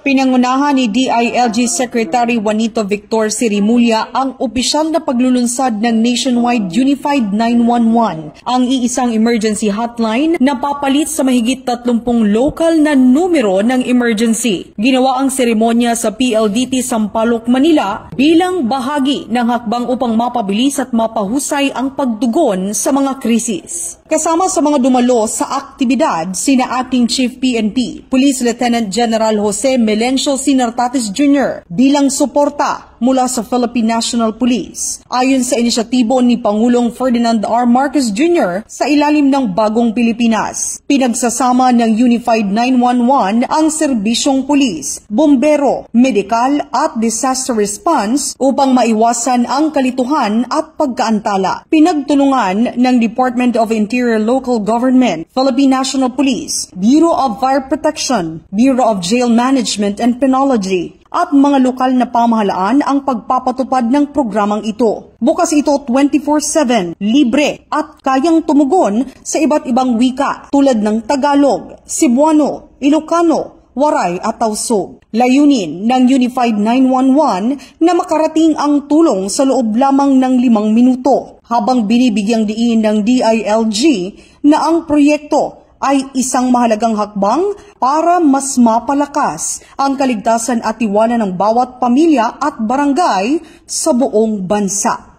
Pinangunahan ni DILG Secretary Juanito Victor Sirimulya ang opisyal na paglulunsad ng Nationwide Unified 911, ang iisang emergency hotline na papalit sa mahigit 30 local na numero ng emergency. Ginawa ang seremonya sa PLDT Sampaloc, Manila bilang bahagi ng hakbang upang mapabilis at mapahusay ang pagtugon sa mga krisis. Kasama sa mga dumalo sa aktibidad sina Acting Chief PNP, Police Lieutenant General Jose Melencio Sinartates Jr. bilang suporta mula sa Philippine National Police. Ayon sa inisyatibo ni Pangulong Ferdinand R. Marcos Jr. sa ilalim ng Bagong Pilipinas, pinagsasama ng Unified 911 ang serbisyong pulis, bombero, medikal at disaster response upang maiwasan ang kalituhan at pagkaantala. Pinagtulungan ng Department of Interior Local Government, Philippine National Police, Bureau of Fire Protection, Bureau of Jail Management and Penology, at mga lokal na pamahalaan ang pagpapatupad ng programang ito. Bukas ito 24/7, libre at kayang tumugon sa iba't ibang wika tulad ng Tagalog, Cebuano, Ilocano, Waray at Tausug. Layunin ng Unified 911 na makarating ang tulong sa loob lamang ng 5 minuto habang binibigyang diin ng DILG na ang proyekto ay isang mahalagang hakbang para mas mapalakas ang kaligtasan at tiwala ng bawat pamilya at barangay sa buong bansa.